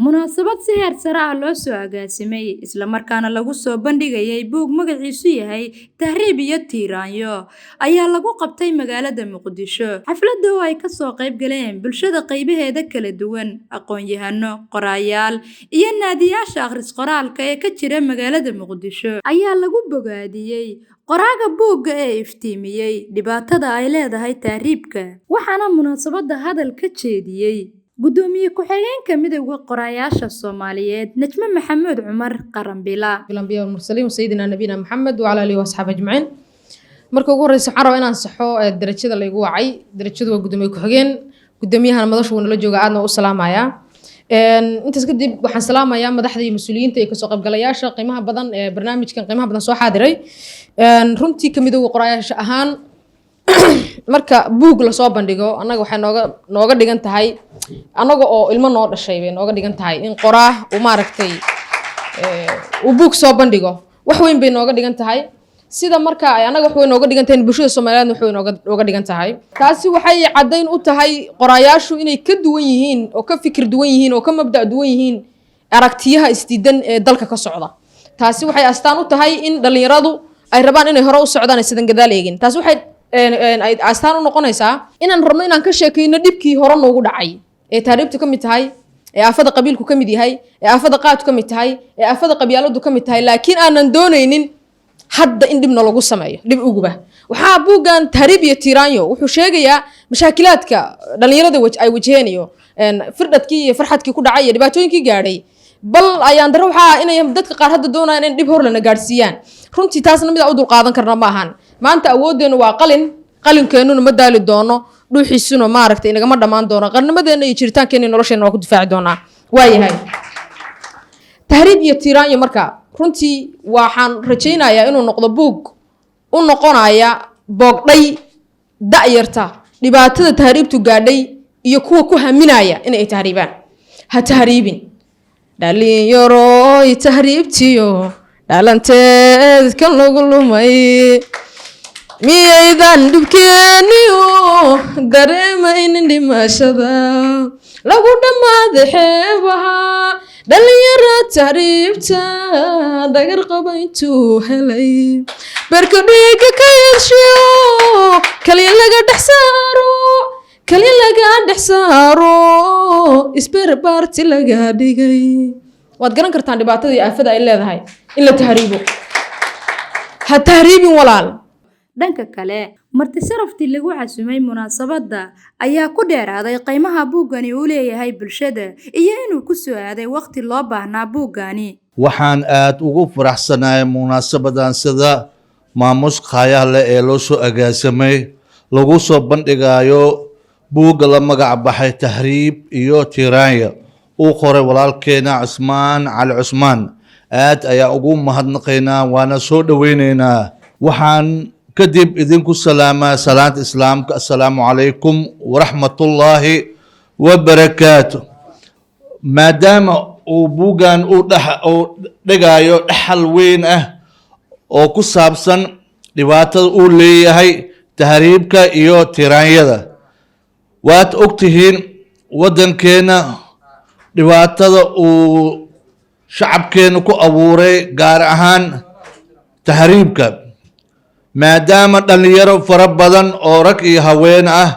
munaasabad si heer sare ah loo soo agaasimay isla markaana lagu soo bandhigayay buug magaciisu yahay Tahriib iyo Tiiraanyo ayaa lagu qabtay magaalada Muqdisho. Xafladda oo ay ka soo qayb galeen bulshada qaybaheeda kala duwan, aqoon-yahano, qorayaal iyo naadiyaasha akhris qoraalka ee ka jira magaalada Muqdisho ayaa lagu bogaadiyay qoraaga buugga ee iftiimiyay dhibaatada ay leedahay tahriibka. Waxaana munaasabadda hadal ka jeediyay gudoomiye ku-xigeenka midowga qorayaasha Soomaaliyeed Najma Maxamed Cumar Qarambila. bilanbiya mursaliin sayidina nabiyina Maxamed wa ala alihi wa asxaabihi ajmaciin. Marka ugu horeysa waxaan rabaa inaan saxo darajada la igu wacay. Darajadu waa gudoomiye ku-xigeen, gudoomiyahana madashu uu nala jooga aadna u salaamaya. Intaas kadib waxaan salaamayaa madaxda iyo mas'uuliyiinta ee ka soo qaybgalayaasha qiimaha badan ee barnaamijkan qiimaha badan soo xaadiray. Runtii ka midowga qorayaasha ahaan marka buug la soo bandhigo anaga waxay nooga dhigan tahay anaga oo ilmo noo dhashay bay nooga dhigan tahay in qoraa uu maaragtay uu buug soo bandhigo wax weyn bay nooga dhigan tahay sida marka ay anaga wax weyn nooga dhigan tahay bulshada Soomaaliyeed wax weyn nooga dhigan tahay taasi waxay cadeyn u tahay qorayaashu inay ka duwan yihiin oo ka fikir duwan yihiin oo ka mabda' duwan yihiin aragtiyaha isdiidan ee dalka ka socda. Taasi waxay astaan u tahay in dhalinyaradu ay rabaan inay hore u socdaan sidan gadaal eegin. Taasi waxay ay astaan u noqonaysaa inaan rabno inaan ka sheekayno dhibkii hore noogu dhacay ee taariikhdu ka mid tahay ee aafada qabiilku ka mid yahay ee aafada qaadku ka mid tahay ee aafada qabyaaladu ka mid tahay laakiin aanan doonaynin hadda in dibna lagu sameeyo dib uguba. Waxaa buuggan Tahriib iyo Tiiraanyo wuxuu sheegayaa mashaakilaadka dhalinyarada ay wajaheenayo firdadkii iyo farxadkii ku dhacay iyo dhibaatooyinkii gaadhay bal ayaan daro waxaa inay dadka qaar hadda doonayaan in dib hor lana gaarsiiyaan. Runtii taasna mid aan u dul qaadan karna ma ahan. Maanta awoodeenu waa qalinkeenuna ma daali doono dhuuxiisuna maaragtay inagama dhamaan doono qarnimadeena iyo jiritaankeena nolosheena waa ku difaaci doonaa. Waayahay Tahriib iyo Tiiraanyo marka runtii waxaan rajaynayaa inuu noqdo buug u noqonaya boogdhay da'yarta dhibaatada tahriibtu gaadhay iyo kuwa ku haminaya inay tahriibaan. Ha tahriibin dhalinyaro tahriibtiyo dhalanteed kan lagu lumay miyaydan dhibkeeniyo dareemaynin dhimashada lagu dhammaada xeebaha dhalinyaro tahriibta dhagar qaba intuu helay berka dhiiga ka yeeshiyo kaliya laga dhex saaro isberbaarti laga dhigay. Waad garan kartaan dhibaatada iyo aafada ay leedahay in la tahriibo. Ha tahriibin walaal. Dhanka kale marti sharaftii lagu casumay munaasabadda ayaa ku dheeraaday qiimaha buuggani uu leeyahay bulshada iyo inuu ku soo aaday waqti loo baahnaa buuggani. Waxaan aad ugu faraxsanahay munaasabadan sida maamus qayaha leh ee loo soo agaasimay lagu soo bandhigayo buugga la magac baxay Tahriib iyo Tiiraanyo uu qoray walaalkeena Cusmaan Cali Cusmaan. Aad ayaa ugu mahadnaqaynaa waana soo dhaweynaynaa. Waxaan kadib idinku salaamaa salaanta islaamka assalaamu calaykum waraxmatullaahi wabarakaatuh. maadaama uu buuggan uu dhigayo dhaxal weyn ah oo ku saabsan dhibaatada uu leeyahay tahriibka iyo tiraanyada. waad ogtihiin waddankeena dhibaatada uu shacabkeena ku abuuray gaar ahaan tahriibka, maadaama dhalinyaro fara badan oo rag iyo haween ah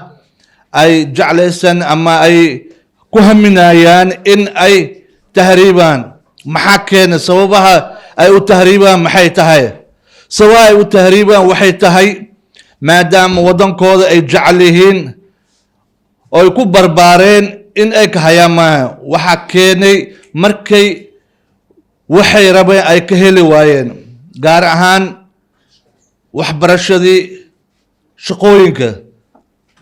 ay jeclaysan ama ay ku haminayaan in ay tahriibaan. maxaa keena sababaha ay u tahriibaan maxay tahay? sababaha ay u tahriibaan waxay tahay maadaama waddankooda ay jecel yihiin oo ay ku barbaareen in ay ka hayaamaan. waxaa keenay markay waxay rabeen ay ka heli waayeen, gaar ahaan waxbarashadii, shaqooyinka.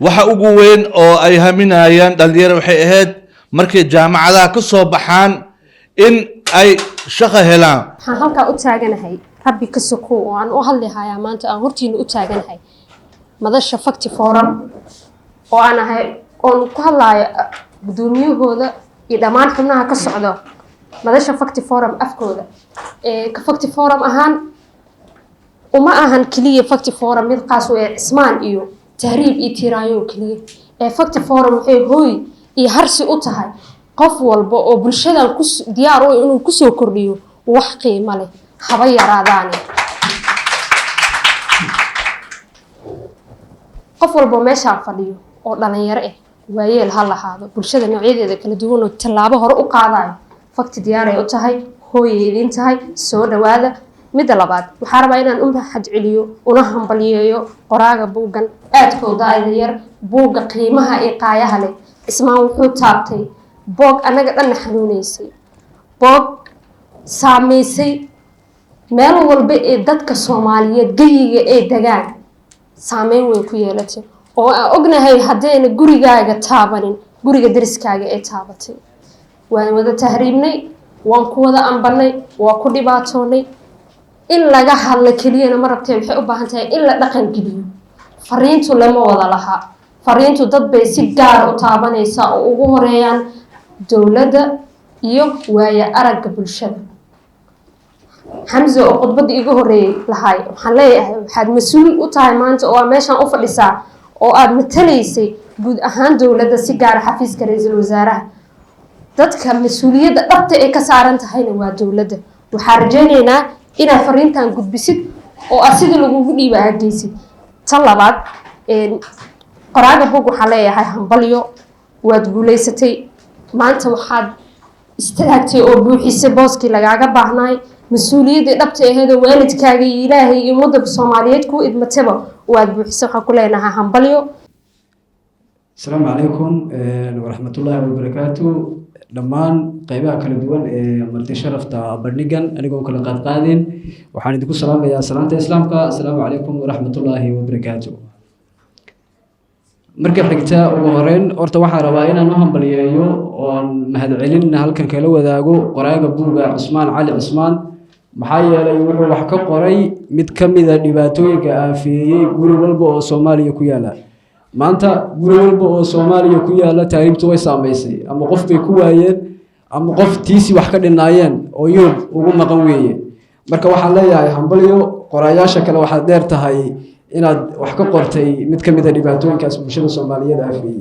waxa ugu weyn oo ay haminayaan dhalinyaro waxay ahayd markay jaamacadaha ka soo baxaan in ay shaqo helaan. waxaan halkaa u taaganahay rabbi ka sokow oo aan u hadlihayaa maanta aan hortiina u taaganahay madasha Fakti Forum oo aan ahay oon ku hadlaayo gudoomiyahooda iyo dhammaan xubnaha ka socdo madasha Fakti Forum afkooda. ka Fakti Forum ahaan uma ahan kaliya Fakti Forum mid qaas u ah Cismaan iyo Tahriib iyo Tiiraanyo kaliya. Fakti Forum waxay hooy iyo harsi u tahay qof walba oo bulshadan diyaar u ah inuu kusoo kordhiyo wax qiimo leh haba yaraadaane qof walba meesha fadhiyo oo dhalinyaro ah waayeel ha lahaado bulshada noocyadeeda kala duwan oo tallaabo hore u qaadayo fakti diyaar ay u tahay hooyeedin tahay soo dhawaada midda labaad waxaa rabaa inaan u mahad celiyo una hambaliyeeyo qoraaga buuggan aadkooda yar buugga qiimaha ee qaayaha leh ismaan wuxuu taabtay boog anaga dhan xanuunaysay boog saameysay meel walba ee dadka Soomaaliyeed geyiga ee degaan saameyn weyn ku yeelatay oo aan ognahay haddayna gurigaaga taabanin guriga dariskaaga ee taabatay waan wada tahriibnay waan ku wada ambanay waa ku dhibaatoonay in laga hadlo keliyana ma rabtay waxay u baahan tahay in la dhaqan geliyo fariintu lama wada laha fariintu dad bay si gaar u taabanaysaa oo ugu horeeyaan dowladda iyo waaya aragga bulshada Hamza oo khudbadii igu horeeyay lahay waxaan leeyahay waxaad mas'uul u tahay maanta oo meeshan u fadhisaa oo aad matalaysay guud ahaan dowladda si gaar ah xafiiska ra'iisul wasaaraha dadka mas'uuliyadda dhabta ay ka saaran tahayna waa dowladda waxaan rajaynaynaa inaad fariintan gudbisid oo asida lagugu dhiibaageeysid tan labaad qoraaga buug waxaa leeyahay hambalyo waad guuleysatay maanta waxaad istaagtay oo buuxisay booskii lagaaga baahnay mas'uuliyadda dhabta ahayd oo waalidkaaga iyo Ilaahay iyo ummadda Soomaaliyeed ku idmataba waad buuxisay waxa ku leenahay hambalyo السلام عليكم ورحمة الله وبركاته دمان قيبها كلا دوان مرتي شرفتا برنيجان أنا قوم كلا قاد قادين وحان يدكو السلام يا سلامة إسلامك السلام عليكم ورحمة الله وبركاته مركب حقتا وهرين أرتا وحا رباينا نهم بليايو ومهد علينا هالكن كيلو ذاقو قرايق بوغا عثمان علي عثمان محايا ليوحو وحكا قراي متكمدا دباتويك في قولي والبو صومالي كويالا maanta guri walba oo Soomaaliya ku yaala taariikhdu way saameysay ama qof bay ku waayeen ama qof tiisi wax ka dhinaayeen oo yoob ugu maqan weeye marka waxaan leeyahay hambalyo qorayaasha kale waxa dheer tahay inaad wax ka qortay mid kamid ah dhibaatooyinkaas bulshada Soomaaliyeed afiyay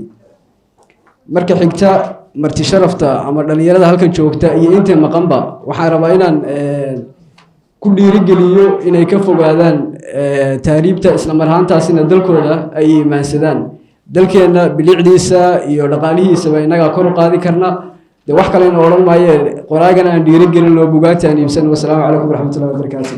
marka xigta marti sharafta ama dhalinyarada halkan joogta iyo inta maqanba waxaan rabaa inaan ku dhiirigeliyo inay ka fogaadaan taariibta isla marhaantaasina dalkooda ay iimaansadaan dalkeena bilicdiisa iyo dhaqaalihiisa way inaga kor u qaadi karna de wax kale in oran maaye qoraagana aan dhiirigelin loo bugaata aan iibsan. Wassalaamu calaykum waraxmatullaahi wabarakaatuh.